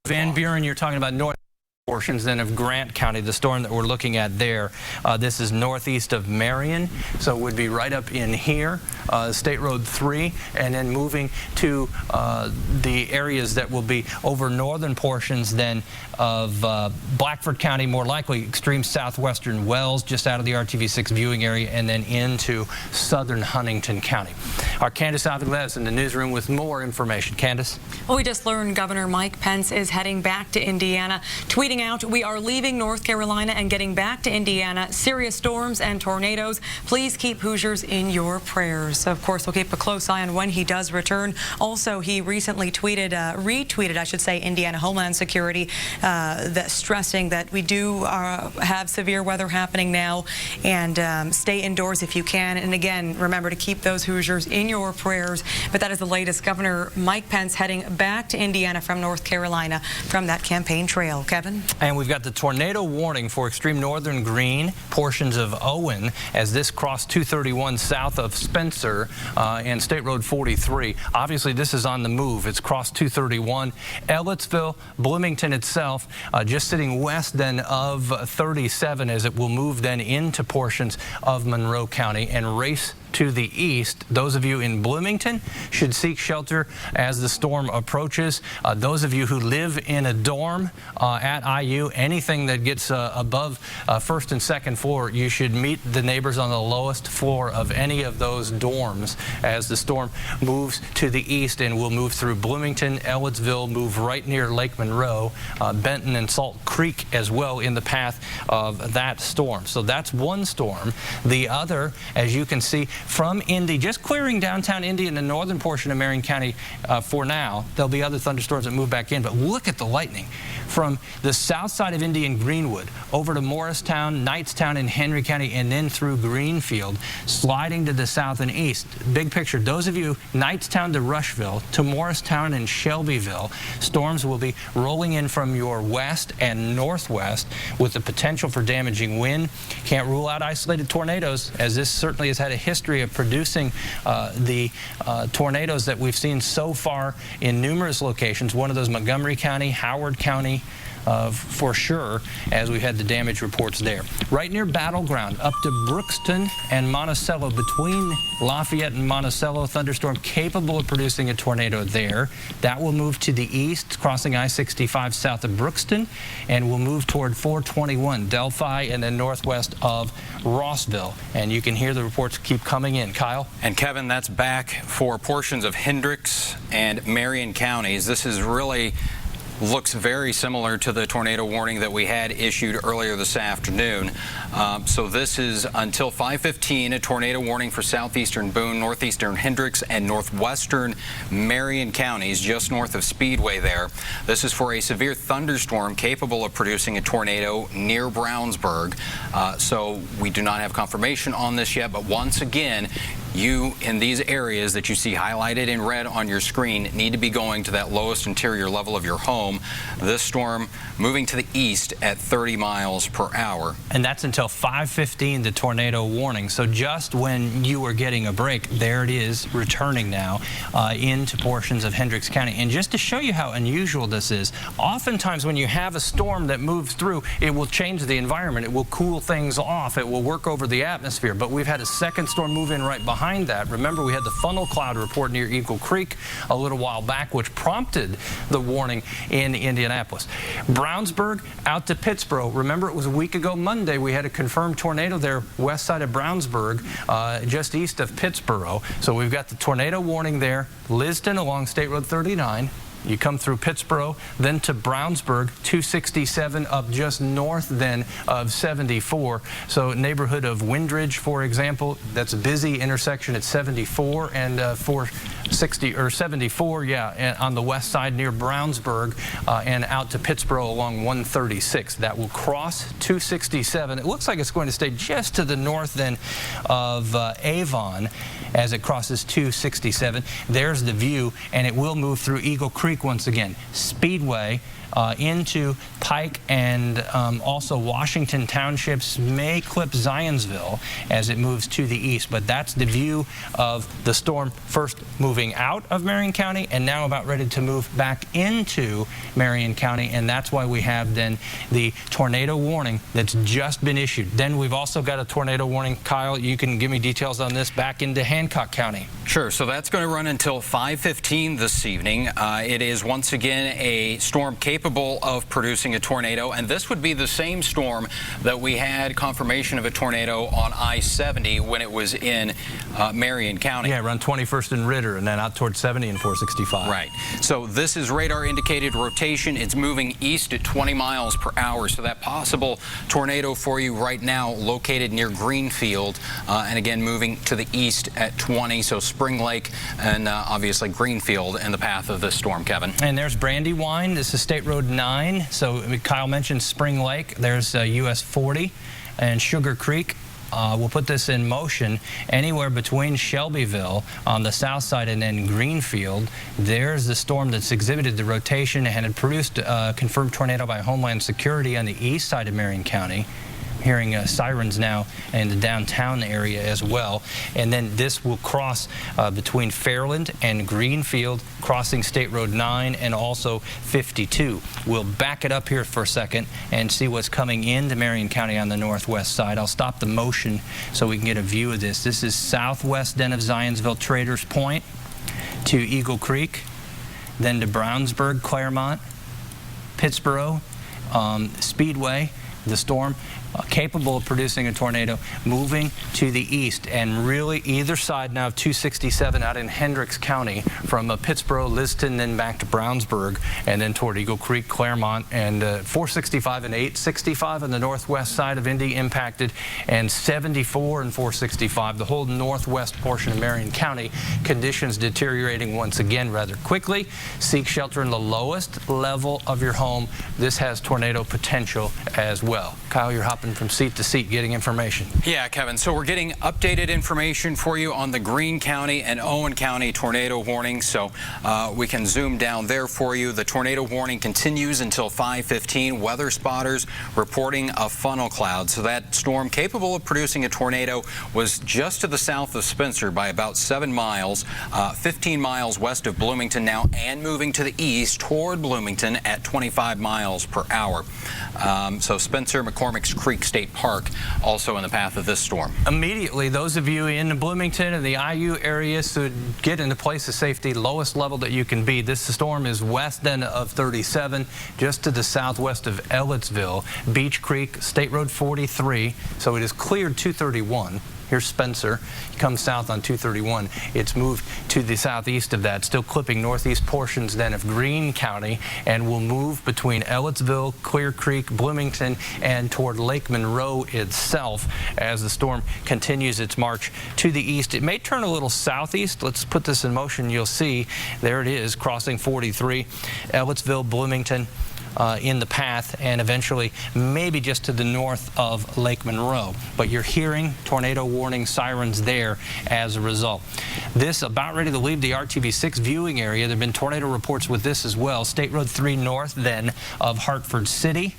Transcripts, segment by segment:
Van Buren, you're talking about north portions then of Grant County, the storm that we're looking at there. This is northeast of Marion, so it would be right up in here, State Road 3, and then moving to the areas that will be over northern portions then of Blackford County, more likely extreme southwestern Wells, just out of the RTV6 viewing area, and then into southern Huntington County. Our Candace Aviles in the newsroom with more information. Candace? Well, we just learned Governor Mike Pence is heading back to Indiana, tweeting out, "We are leaving North Carolina and getting back to Indiana. Serious storms and tornadoes. Please keep Hoosiers in your prayers." Of course, we'll keep a close eye on when he does return. Also, he recently retweeted, I should say, Indiana Homeland Security, that stressing that we do have severe weather happening now, and stay indoors if you can. And again, remember to keep those Hoosiers in your prayers. But that is the latest. Governor Mike Pence heading back to Indiana from North Carolina from that campaign trail. Kevin? And we've got the tornado warning for extreme northern Greene, portions of Owen, as this crossed 231 south of Spencer and State Road 43. Obviously, this is on the move. It's crossed 231. Ellettsville, Bloomington itself, just sitting west then of 37 as it will move then into portions of Monroe County and race to the east. Those of you in Bloomington should seek shelter as the storm approaches. Those of you who live in a dorm at IU, anything that gets above first and second floor, you should meet the neighbors on the lowest floor of any of those dorms as the storm moves to the east and will move through Bloomington, Ellettsville, move right near Lake Monroe, Benton and Salt Creek as well in the path of that storm. So that's one storm. The other, as you can see, from Indy, just clearing downtown Indy and the northern portion of Marion County for now. There'll be other thunderstorms that move back in, but look at the lightning. From the south side of Indy and Greenwood, over to Morristown, Knightstown in Henry County, and then through Greenfield, sliding to the south and east. Big picture, those of you Knightstown to Rushville, to Morristown and Shelbyville, storms will be rolling in from your west and northwest with the potential for damaging wind. Can't rule out isolated tornadoes, as this certainly has had a history of producing the tornadoes that we've seen so far in numerous locations. One of those, Montgomery County, Howard County, for sure, as we've had the damage reports there. Right near Battleground, up to Brookston and Monticello, between Lafayette and Monticello, thunderstorm capable of producing a tornado there. That will move to the east, crossing I-65 south of Brookston, and will move toward 421, Delphi, and then northwest of Rossville. And you can hear the reports keep coming in. Kyle? And Kevin, that's back for portions of Hendricks and Marion counties. This is really looks very similar to the tornado warning that we had issued earlier this afternoon. So this is until 5:15, a tornado warning for southeastern Boone, northeastern Hendricks, and northwestern Marion counties, just north of Speedway there. This is for a severe thunderstorm capable of producing a tornado near Brownsburg. So we do not have confirmation on this yet, but once again, you in these areas that you see highlighted in red on your screen need to be going to that lowest interior level of your home. This storm moving to the east at 30 miles per hour. And that's until 5:15, the tornado warning. So just when you were getting a break, there it is, returning now into portions of Hendricks County. And just to show you how unusual this is, oftentimes when you have a storm that moves through, it will change the environment. It will cool things off. It will work over the atmosphere. But we've had a second storm move in right behind that. Remember, we had the funnel cloud report near Eagle Creek a little while back, which prompted the warning in Indianapolis. Brownsburg out to Pittsboro. Remember, it was a week ago Monday we had a confirmed tornado there west side of Brownsburg, just east of Pittsboro. So we've got the tornado warning there. Liston along State Road 39. You come through Pittsboro, then to Brownsburg, 267 up just north then of 74. So neighborhood of Windridge, for example, that's a busy intersection at 74 and 460 or 74, yeah, and on the west side near Brownsburg and out to Pittsboro along 136. That will cross 267. It looks like it's going to stay just to the north then of Avon as it crosses 267. There's the view, and it will move through Eagle Creek once again. Speedway into Pike and also Washington Townships may clip Zionsville as it moves to the east. But that's the view of the storm first moving moving out of Marion County and now about ready to move back into Marion County, and that's why we have then the tornado warning that's just been issued. Then we've also got a tornado warning. Kyle, you can give me details on this back into Hancock County. Sure. So that's going to run until 5:15 this evening. It is once again a storm capable of producing a tornado, and this would be the same storm that we had confirmation of a tornado on I-70 when it was in Marion County. Yeah, around 21st and Ritter, and then out towards 70 and 465. Right. So this is radar indicated rotation. It's moving east at 20 miles per hour. So that possible tornado for you right now located near Greenfield, and again moving to the east at 20. So Spring Lake and obviously Greenfield in the path of this storm, Kevin. And there's Brandywine. This is State Road 9. So Kyle mentioned Spring Lake. There's US 40 and Sugar Creek. We'll put this in motion anywhere between Shelbyville on the south side and then Greenfield. There's the storm that's exhibited the rotation and had produced a confirmed tornado by Homeland Security on the east side of Marion County. Hearing sirens now in the downtown area as well. And then this will cross between Fairland and Greenfield, crossing State Road 9 and also 52. We'll back it up here for a second and see what's coming into Marion County on the northwest side. I'll stop the motion so we can get a view of this. This is southwest then of Zionsville Traders Point to Eagle Creek, then to Brownsburg, Claremont, Pittsboro, Speedway. The storm capable of producing a tornado moving to the east, and really either side now of 267 out in Hendricks County from Pittsboro, Liston, then back to Brownsburg, and then toward Eagle Creek, Claremont, and 465 and 865 on the northwest side of Indy impacted, and 74 and 465, the whole northwest portion of Marion County. Conditions deteriorating once again rather quickly. Seek shelter in the lowest level of your home. This has tornado potential as well. Kyle, you're hopping from seat to seat getting information. Yeah, Kevin. So we're getting updated information for you on the Greene County and Owen County tornado warning. So we can zoom down there for you. The tornado warning continues until 5:15. Weather spotters reporting a funnel cloud. So that storm capable of producing a tornado was just to the south of Spencer by about 7 miles, 15 miles west of Bloomington now, and moving to the east toward Bloomington at 25 miles per hour. So Spencer, McCormick's Creek State Park also in the path of this storm. Immediately, those of you in Bloomington and the IU area should get into place of safety, lowest level that you can be. This storm is west then of 37, just to the southwest of Ellettsville, Beach Creek, State Road 43. So it is cleared 231. Here's Spencer. You come south on 231. It's moved to the southeast of that, still clipping northeast portions then of Greene County, and will move between Ellettsville, Clear Creek, Bloomington, and toward Lake Monroe itself as the storm continues its march to the east. It may turn a little southeast. Let's put this in motion. You'll see there it is, crossing 43, Ellettsville, Bloomington, in the path, and eventually maybe just to the north of Lake Monroe. But you're hearing tornado warning sirens there as a result. This about ready to leave the RTV6 viewing area. There have been tornado reports with this as well. State Road 3 north then of Hartford City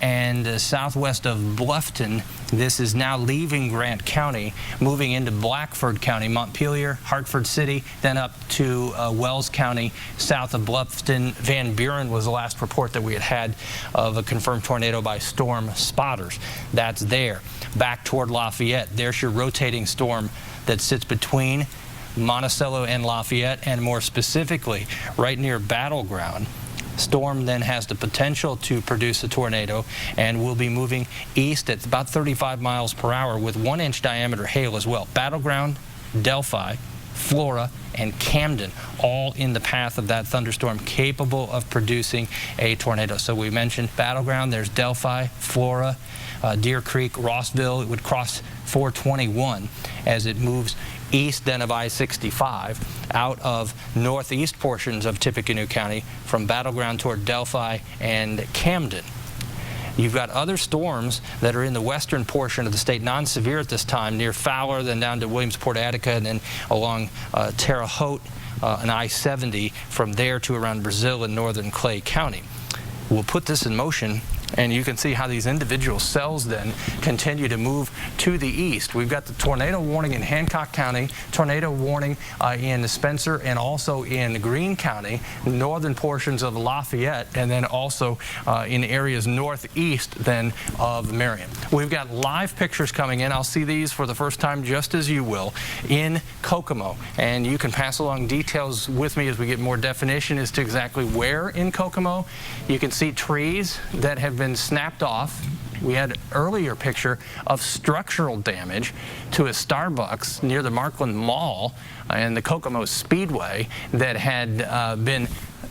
and southwest of Bluffton. This is now leaving Grant County, moving into Blackford County, Montpelier, Hartford City, then up to Wells County, south of Bluffton. Van Buren was the last report that we had of a confirmed tornado by storm spotters. That's there. Back toward Lafayette, there's your rotating storm that sits between Monticello and Lafayette, and more specifically, right near Battleground. Storm then has the potential to produce a tornado and will be moving east at about 35 miles per hour with 1-inch diameter hail as well. Battleground, Delphi, Flora, and Camden, all in the path of that thunderstorm, capable of producing a tornado. So we mentioned Battleground, there's Delphi, Flora, Deer Creek, Rossville. It would cross 421 as it moves east then of I-65 out of northeast portions of Tippecanoe County from Battleground toward Delphi and Camden. You've got other storms that are in the western portion of the state, non-severe at this time, near Fowler, then down to Williamsport, Attica, and then along Terre Haute and I-70 from there to around Brazil in northern Clay County. We'll put this in motion And you can see how these individual cells then continue to move to the east. We've got the tornado warning in Hancock County, tornado warning in Spencer, and also in Greene County, northern portions of Lafayette, and then also in areas northeast then of Marion. We've got live pictures coming in. I'll see these for the first time, just as you will, in Kokomo. And you can pass along details with me as we get more definition as to exactly where in Kokomo. You can see trees that have been snapped off. We had an earlier picture of structural damage to a Starbucks near the Markland Mall and the Kokomo Speedway that had been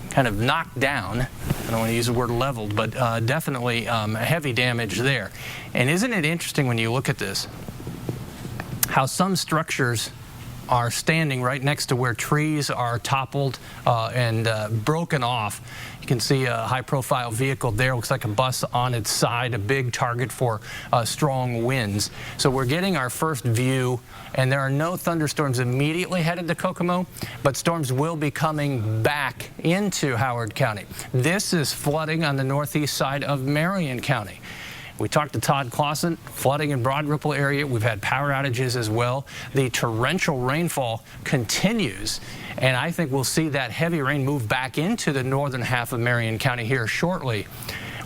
kind of knocked down. I don't want to use the word leveled, but definitely heavy damage there. And isn't it interesting when you look at this, how some structures are standing right next to where trees are toppled and broken off. You can see a high-profile vehicle there. Looks like a bus on its side, a big target for strong winds. So we're getting our first view, and there are no thunderstorms immediately headed to Kokomo, but storms will be coming back into Howard County. This is flooding on the northeast side of Marion County. We talked to Todd Clausen, flooding in Broad Ripple area. We've had power outages as well. The torrential rainfall continues, and I think we'll see that heavy rain move back into the northern half of Marion County here shortly.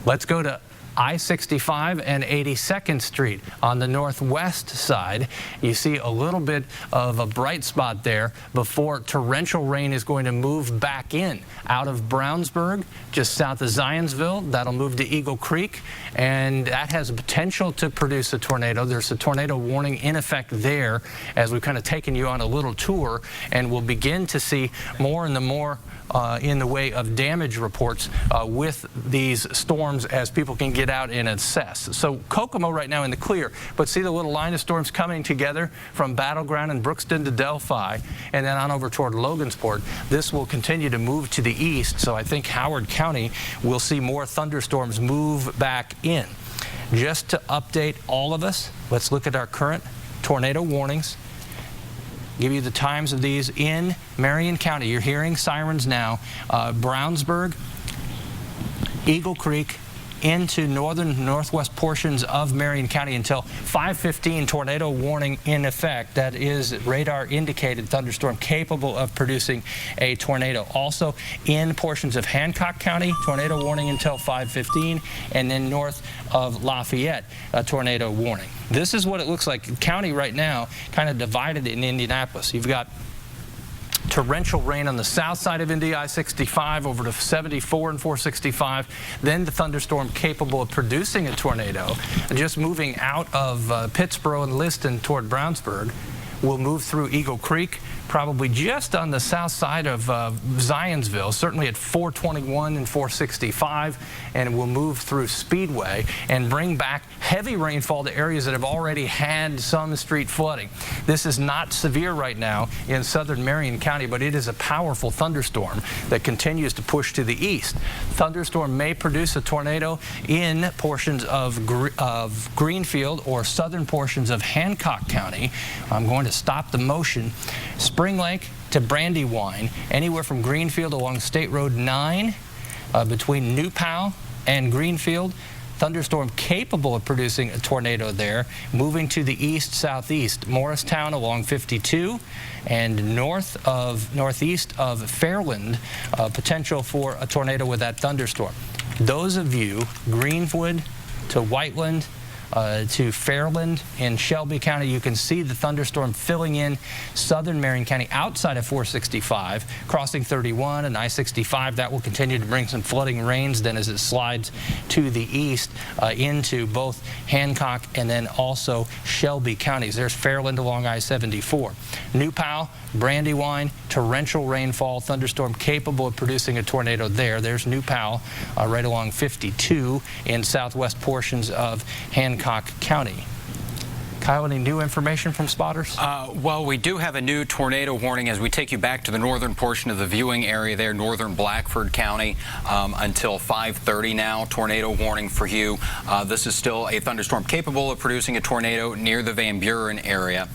Let's go to I-65 and 82nd Street on the northwest side. You see a little bit of a bright spot there before torrential rain is going to move back in out of Brownsburg, just south of Zionsville. That'll move to Eagle Creek, and that has a potential to produce a tornado. There's a tornado warning in effect there as we've kind of taken you on a little tour, and we'll begin to see more and more in the way of damage reports with these storms as people can get out and assess. So Kokomo right now in the clear, but see the little line of storms coming together from Battleground and Brookston to Delphi and then on over toward Logansport. This will continue to move to the east, so I think Howard County will see more thunderstorms move back in. Just to update all of us, let's look at our current tornado warnings. Give you the times of these in Marion County. You're hearing sirens now. Brownsburg, Eagle Creek, into northern northwest portions of Marion County until 5:15. Tornado warning in effect. That is radar indicated thunderstorm capable of producing a tornado. Also in portions of Hancock County, tornado warning until 5:15, and then north of Lafayette, a tornado warning. This is what it looks like. County right now kind of divided in Indianapolis. You've got torrential rain on the south side of Indy I-65 over to 74 and 465. Then the thunderstorm capable of producing a tornado, just moving out of Pittsboro and Liston toward Brownsburg, will move through Eagle Creek, probably just on the south side of Zionsville, certainly at 421 and 465, and will move through Speedway and bring back heavy rainfall to areas that have already had some street flooding. This is not severe right now in southern Marion County, but it is a powerful thunderstorm that continues to push to the east. Thunderstorm may produce a tornado in portions of Greenfield or southern portions of Hancock County. I'm going to stop the motion. Spring Lake to Brandywine, anywhere from Greenfield along State Road 9 between New Powell and Greenfield. Thunderstorm capable of producing a tornado there, moving to the east-southeast. Morristown along 52 and northeast of Fairland, potential for a tornado with that thunderstorm. Those of you, Greenwood to Whiteland, to Fairland in Shelby County, you can see the thunderstorm filling in southern Marion County outside of 465, crossing 31 and I-65. That will continue to bring some flooding rains then as it slides to the east into both Hancock and then also Shelby counties. There's Fairland along I-74. New Powell, Brandywine, torrential rainfall, thunderstorm capable of producing a tornado there. There's New Powell right along 52 in southwest portions of Hancock County. Kyle, any new information from spotters? Well, we do have a new tornado warning as we take you back to the northern portion of the viewing area there, northern Blackford County, until 5:30 now. Tornado warning for you. This is still a thunderstorm capable of producing a tornado near the Van Buren area.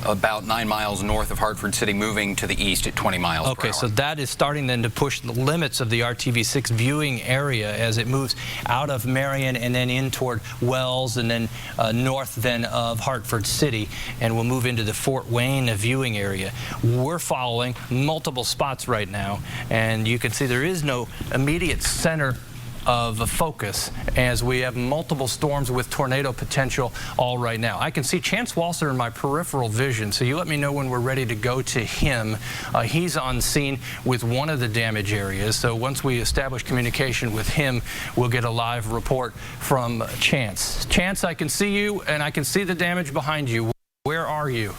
about 9 miles north of Hartford City, moving to the east at 20 miles per hour. Okay, so that is starting then to push the limits of the RTV6 viewing area as it moves out of Marion and then in toward Wells and then north then of Hartford City, and we'll move into the Fort Wayne viewing area. We're following multiple spots right now, and you can see there is no immediate center of focus as we have multiple storms with tornado potential all right now. I can see Chance Walser in my peripheral vision, so you let me know when we're ready to go to him. He's on scene with one of the damage areas, so once we establish communication with him, we'll get a live report from Chance. Chance, I can see you and I can see the damage behind you. Where are you?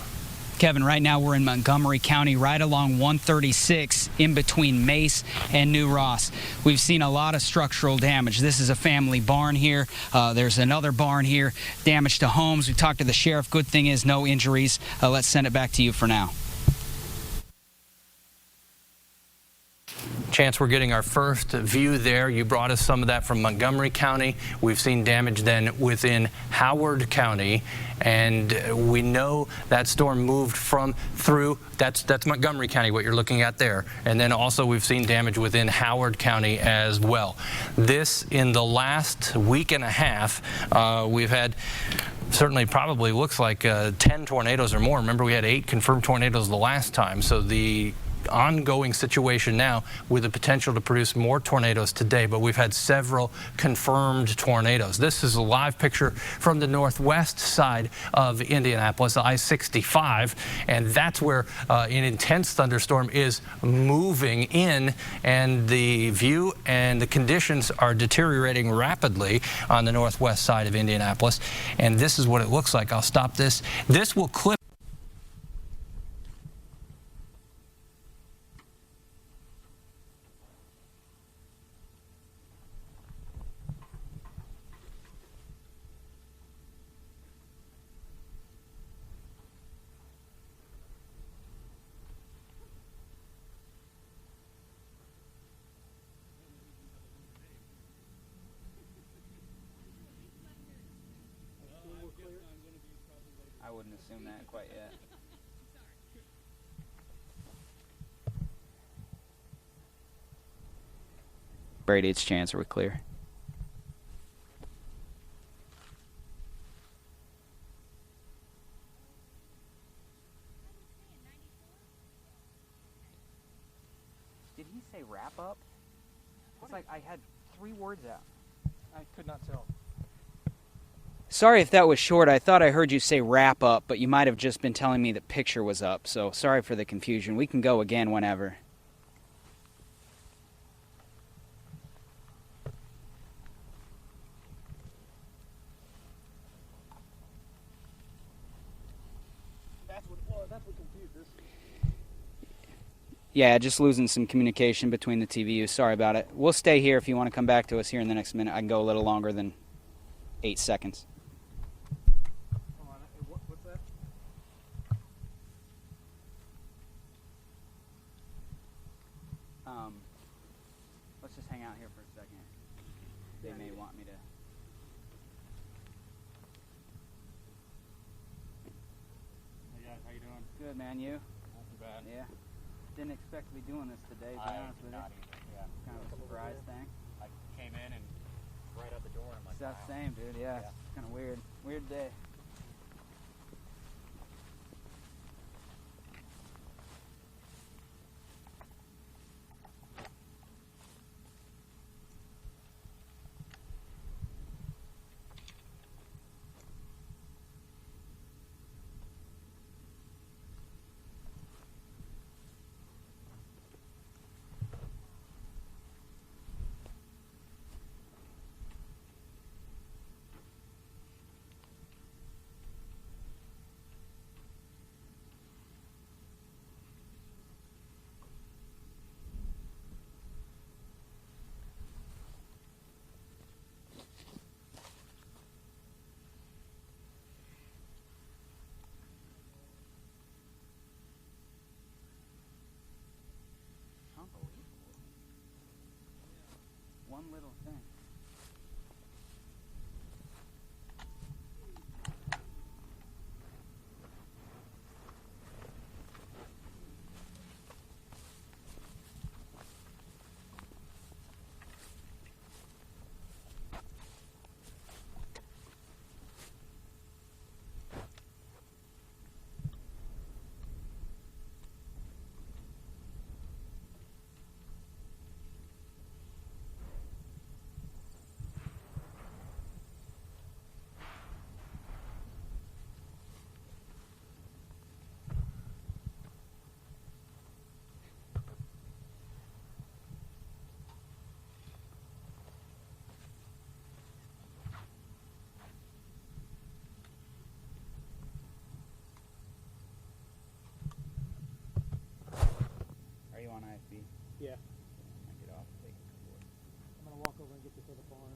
Kevin, right now we're in Montgomery County, right along 136, in between Mace and New Ross. We've seen a lot of structural damage. This is a family barn here. There's another barn here. Damage to homes. We talked to the sheriff. Good thing is no injuries. Let's send it back to you for now. Chance, we're getting our first view there. You brought us some of that from Montgomery County. We've seen damage then within Howard County, and we know that storm moved through. That's Montgomery County, what you're looking at there. And then also we've seen damage within Howard County as well. This, in the last week and a half, we've had certainly probably looks like 10 tornadoes or more. Remember, we had 8 confirmed tornadoes the last time, so the ongoing situation now with the potential to produce more tornadoes today, but we've had several confirmed tornadoes. This is a live picture from the northwest side of Indianapolis, I-65, and that's where an intense thunderstorm is moving in, and the view and the conditions are deteriorating rapidly on the northwest side of Indianapolis, and this is what it looks like. I'll stop this. This will clip. I wouldn't assume that quite yet. Brady, it's Chance. Are we clear? Did he say wrap up? It's like I had 3 words out. I could not tell. Sorry if that was short. I thought I heard you say wrap up, but you might have just been telling me the picture was up, so sorry for the confusion. We can go again whenever. That's what confused us. Yeah, just losing some communication between the TVUs. Sorry about it. We'll stay here if you want to come back to us here in the next minute. I can go a little longer than 8 seconds. Hold on, what's that? Let's just hang out here for a second. They may want me to. Hey guys, how you doing? Good, man. You? Not too bad. Yeah. Didn't expect to be doing this today, to be honest with you. Not either. Yeah. Kind of a surprise thing. I came in and right out the door, I'm like, It's that same, dude. Yeah. It's kind of weird. Weird day. Yeah. Get off. I'm gonna walk over and get this other barn.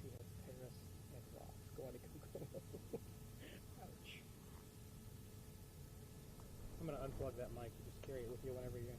See that terrace and rocks going to Kokomo. Ouch. I'm gonna unplug that mic and just carry it with you whenever you're.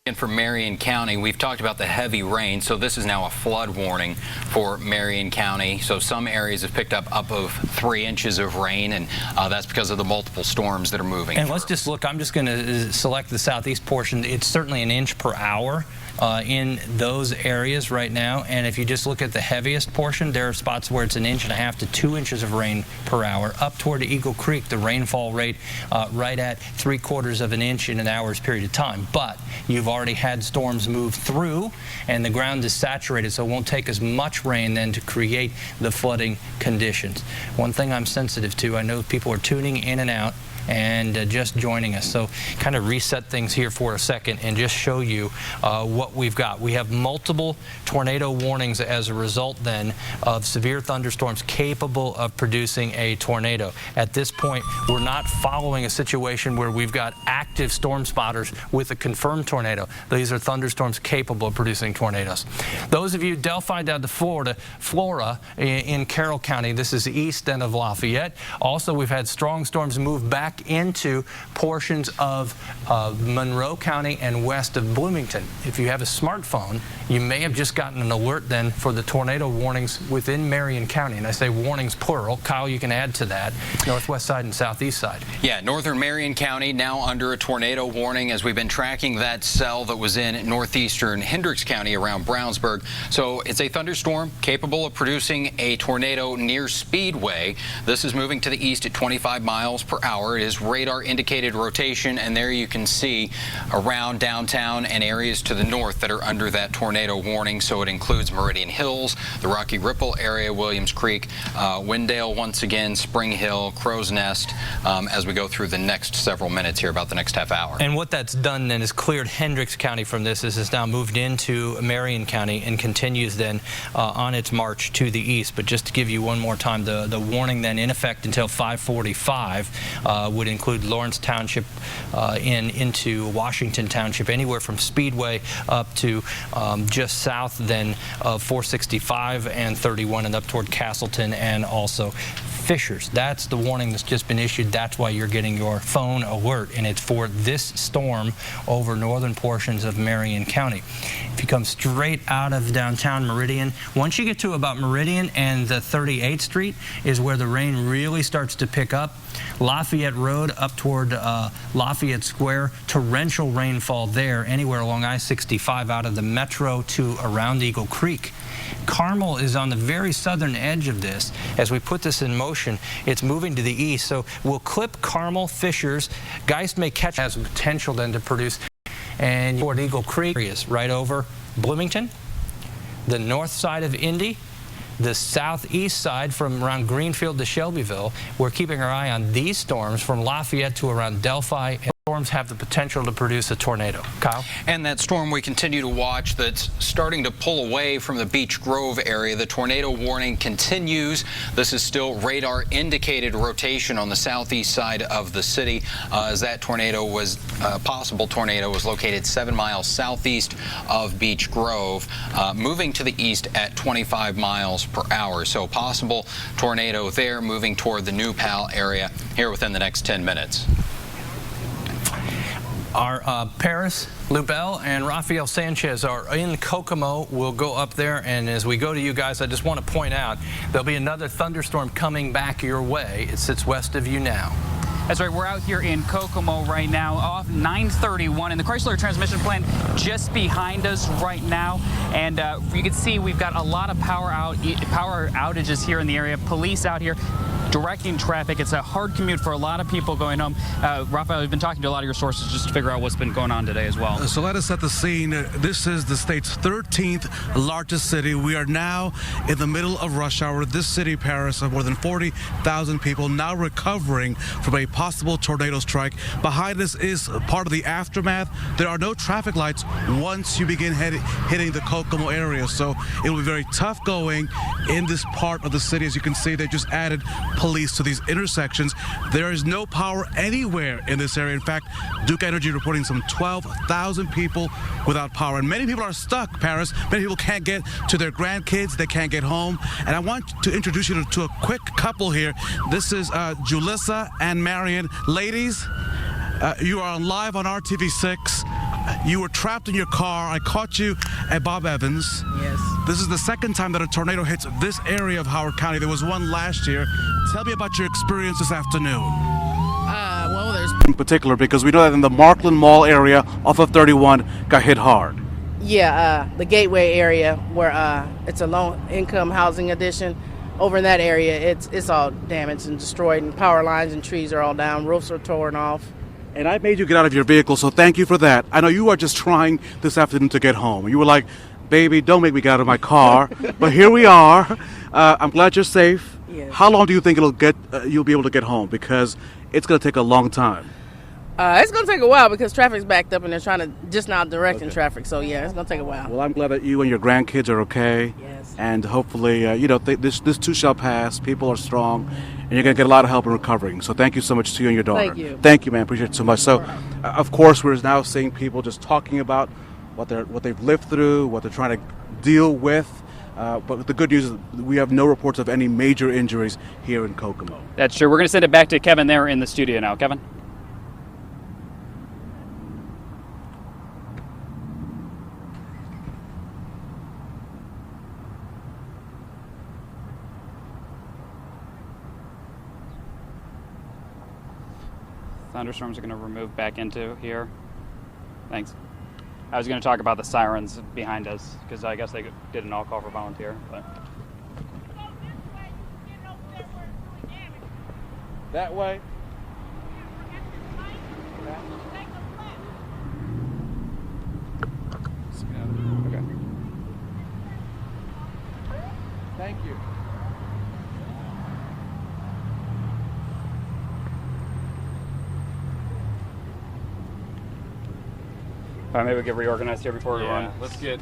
And for Marion County, we've talked about the heavy rain, so this is now a flood warning for Marion County. So some areas have picked up of 3 inches of rain, and that's because of the multiple storms that are moving. And let's just look, I'm just going to select the southeast portion. It's certainly an inch per hour in those areas right now. And if you just look at the heaviest portion, there are spots where it's 1.5 inches to 2 inches of rain per hour. Up toward Eagle Creek, the rainfall rate right at 3/4 of an inch in an hour's period of time. But you've already had storms move through, and the ground is saturated, so it won't take as much rain then to create the flooding conditions. One thing I'm sensitive to, I know people are tuning in and out and just joining us, so kind of reset things here for a second and just show you what we've got. We have multiple tornado warnings as a result then of severe thunderstorms capable of producing a tornado. At this point, we're not following a situation where we've got active storm spotters with a confirmed tornado. These are thunderstorms capable of producing tornadoes. Those of you Delphi down to Flora in Carroll County, this is the east end of Lafayette. Also, we've had strong storms move back into portions of Monroe County and west of Bloomington. If you have a smartphone, you may have just gotten an alert then for the tornado warnings within Marion County. And I say warnings plural. Kyle, you can add to that. Northwest side and southeast side. Yeah, northern Marion County now under a tornado warning as we've been tracking that cell that was in northeastern Hendricks County around Brownsburg. So it's a thunderstorm capable of producing a tornado near Speedway. This is moving to the east at 25 miles per hour. It is radar indicated rotation, and there you can see around downtown and areas to the north that are under that tornado warning. So it includes Meridian Hills, the Rocky Ripple area, Williams Creek, Windale once again, Spring Hill, Crow's Nest, as we go through the next several minutes here, about the next half hour. And what that's done then is cleared Hendricks County from this. This has now moved into Marion County and continues then on its march to the east. But just to give you one more time, the warning then in effect until 5:45 would include Lawrence Township into Washington Township, anywhere from Speedway up to just south then of 465 and 31 and up toward Castleton and also Fishers. That's the warning that's just been issued. That's why you're getting your phone alert, and it's for this storm over northern portions of Marion County. If you come straight out of downtown Meridian, once you get to about Meridian and the 38th Street is where the rain really starts to pick up. Lafayette Road up toward Lafayette Square, torrential rainfall there, anywhere along I-65 out of the metro to around Eagle Creek. Carmel is on the very southern edge of this. As we put this in motion, it's moving to the east, so we'll clip Carmel, Fishers. Geist may catch, has potential then to produce, and toward Eagle Creek areas right over Bloomington, the north side of Indy, the southeast side from around Greenfield to Shelbyville. We're keeping our eye on these storms from Lafayette to around Delphi. Storms have the potential to produce a tornado. Kyle? And that storm we continue to watch that's starting to pull away from the Beech Grove area. The tornado warning continues. This is still radar indicated rotation on the southeast side of the city as that tornado was, possible tornado was located 7 miles southeast of Beech Grove, moving to the east at 25 miles per hour. So possible tornado there moving toward the New Pal area here within the next 10 minutes. Our Paris Lubell and Rafael Sanchez are in Kokomo. We'll go up there, and as we go to you guys, I just want to point out there'll be another thunderstorm coming back your way. It sits west of you now. That's right, we're out here in Kokomo right now off 931 and the Chrysler transmission plant just behind us right now. And you can see we've got a lot of power outages here in the area. Police out here directing traffic. It's a hard commute for a lot of people going home. Rafael, we've been talking to a lot of your sources just to figure out what's been going on today as well. So let us set the scene. This is the state's 13th largest city. We are now in the middle of rush hour. This city, Paris, of more than 40,000 people now recovering from a possible tornado strike. Behind us is part of the aftermath. There are no traffic lights once you begin hitting the Kokomo area. So it will be very tough going in this part of the city. As you can see, they just added police to these intersections. There is no power anywhere in this area. In fact, Duke Energy reporting some 12,000 people without power. And many people are stuck, Paris. Many people can't get to their grandkids. They can't get home. And I want to introduce you to a quick couple here. This is Julissa and Marion. Ladies, you are live on RTV6. You were trapped in your car. I caught you at Bob Evans. Yes. This is the second time that a tornado hits this area of Howard County. There was one last year. Tell me about your experience this afternoon. Well, there's In particular, because we know that in the Markland Mall area off of 31 got hit hard. the Gateway area where it's a low-income housing addition. Over in that area, it's all damaged and destroyed, and power lines and trees are all down. Roofs are torn off. And I made you get out of your vehicle, so thank you for that. I know you are just trying this afternoon to get home. You were like, baby, don't make me get out of my car. But here we are. I'm glad you're safe. Yes. How long do you think you'll be able to get home? Because it's going to take a long time. It's going to take a while because traffic's backed up and they're trying to just now directing traffic. So, yeah, it's going to take a while. Well, I'm glad that you and your grandkids are okay. Yes. And hopefully, this too shall pass. People are strong, and you're going to get a lot of help in recovering. So thank you so much to you and your daughter. Thank you. Thank you, man. Appreciate it so much. So, of course, we're now seeing people just talking about what they've lived through, what they're trying to deal with. But the good news is we have no reports of any major injuries here in Kokomo. That's true. We're going to send it back to Kevin there in the studio now. Kevin? Thunderstorms are going to move back into here. Thanks. I was going to talk about the sirens behind us because I guess they did an all call for volunteer. But. That way. Okay. Thank you. All right, maybe we get reorganized here before we run. Let's get